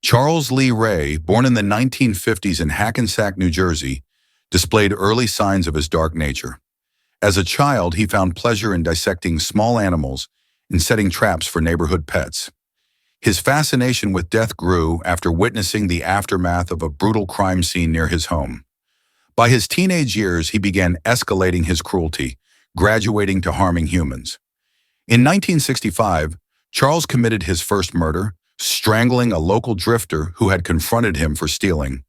Charles Lee Ray, born in the 1950s in Hackensack, New Jersey, displayed early signs of his dark nature. As a child, he found pleasure in dissecting small animals and setting traps for neighborhood pets. His fascination with death grew after witnessing the aftermath of a brutal crime scene near his home. By his teenage years, he began escalating his cruelty, graduating to harming humans. In 1965, Charles committed his first murder, strangling a local drifter who had confronted him for stealing.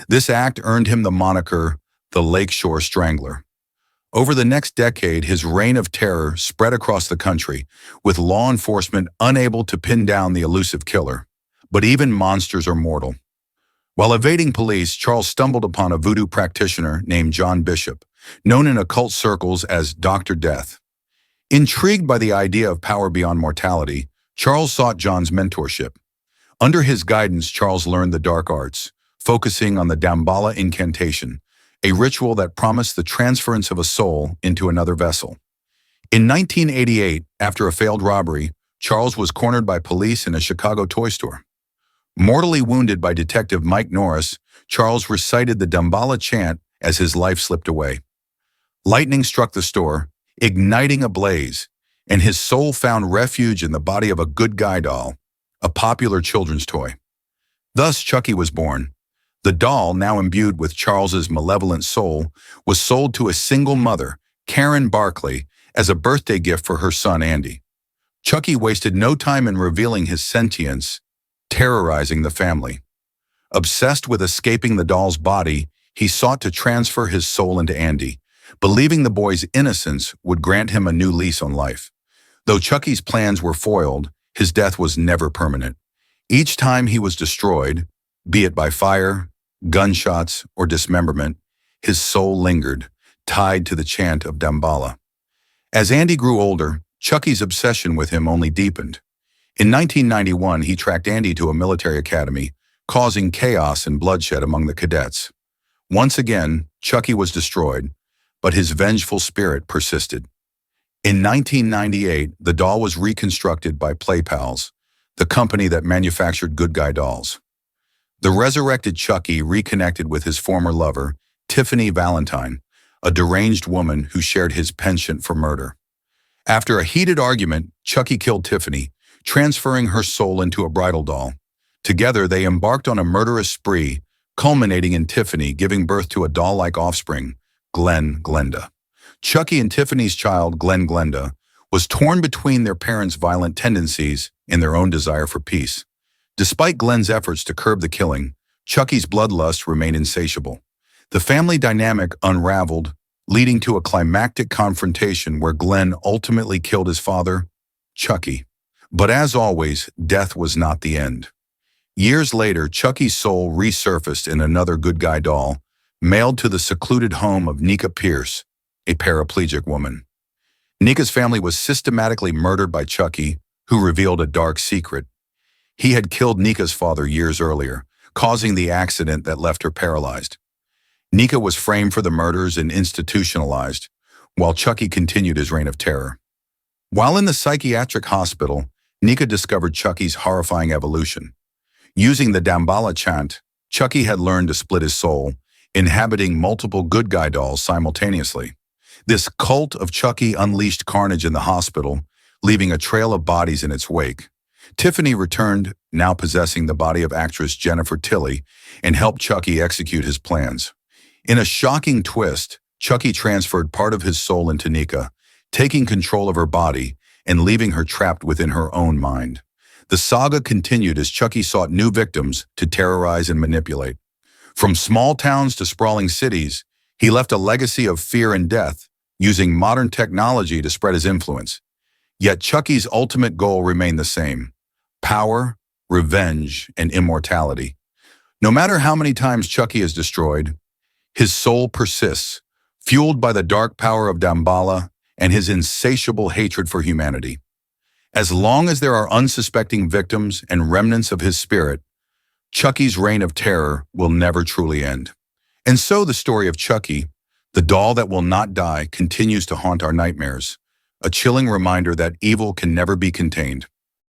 This act earned him the moniker, the Lakeshore Strangler. Over the next decade, his reign of terror spread across the country, with law enforcement unable to pin down the elusive killer. But even monsters are mortal. While evading police, Charles stumbled upon a voodoo practitioner named John Bishop, known in occult circles as Dr. Death. Intrigued by the idea of power beyond mortality, Charles sought John's mentorship. Under his guidance, Charles learned the dark arts, focusing on the Damballa incantation, a ritual that promised the transference of a soul into another vessel. In 1988, after a failed robbery, Charles was cornered by police in a Chicago toy store. Mortally wounded by Detective Mike Norris, Charles recited the Damballa chant as his life slipped away. Lightning struck the store, igniting a blaze, and his soul found refuge in the body of a good guy doll, a popular children's toy. Thus, Chucky was born. The doll, now imbued with Charles's malevolent soul, was sold to a single mother, Karen Barkley, as a birthday gift for her son Andy. Chucky wasted no time in revealing his sentience, terrorizing the family. Obsessed with escaping the doll's body, he sought to transfer his soul into Andy, believing the boy's innocence would grant him a new lease on life. Though Chucky's plans were foiled, his death was never permanent. Each time he was destroyed, be it by fire, gunshots, or dismemberment, his soul lingered, tied to the chant of Damballa. As Andy grew older, Chucky's obsession with him only deepened. In 1991, he tracked Andy to a military academy, causing chaos and bloodshed among the cadets. Once again, Chucky was destroyed, but his vengeful spirit persisted. In 1998, the doll was reconstructed by PlayPals, the company that manufactured good guy dolls. The resurrected Chucky reconnected with his former lover, Tiffany Valentine, a deranged woman who shared his penchant for murder. After a heated argument, Chucky killed Tiffany, transferring her soul into a bridal doll. Together, they embarked on a murderous spree, culminating in Tiffany giving birth to a doll-like offspring, Glenn Glenda. Chucky and Tiffany's child, Glenn Glenda, was torn between their parents' violent tendencies and their own desire for peace. Despite Glenn's efforts to curb the killing, Chucky's bloodlust remained insatiable. The family dynamic unraveled, leading to a climactic confrontation where Glenn ultimately killed his father, Chucky. But as always, death was not the end. Years later, Chucky's soul resurfaced in another good guy doll, mailed to the secluded home of Nika Pierce, a paraplegic woman. Nika's family was systematically murdered by Chucky, who revealed a dark secret. He had killed Nika's father years earlier, causing the accident that left her paralyzed. Nika was framed for the murders and institutionalized, while Chucky continued his reign of terror. While in the psychiatric hospital, Nika discovered Chucky's horrifying evolution. Using the Damballa chant, Chucky had learned to split his soul, inhabiting multiple good guy dolls simultaneously. This cult of Chucky unleashed carnage in the hospital, leaving a trail of bodies in its wake. Tiffany returned, now possessing the body of actress Jennifer Tilly, and helped Chucky execute his plans. In a shocking twist, Chucky transferred part of his soul into Nika, taking control of her body and leaving her trapped within her own mind. The saga continued as Chucky sought new victims to terrorize and manipulate. From small towns to sprawling cities, he left a legacy of fear and death, using modern technology to spread his influence. Yet Chucky's ultimate goal remained the same: power, revenge, and immortality. No matter how many times Chucky is destroyed, his soul persists, fueled by the dark power of Damballa and his insatiable hatred for humanity. As long as there are unsuspecting victims and remnants of his spirit, Chucky's reign of terror will never truly end. And so the story of Chucky, the doll that will not die, continues to haunt our nightmares, a chilling reminder that evil can never be contained.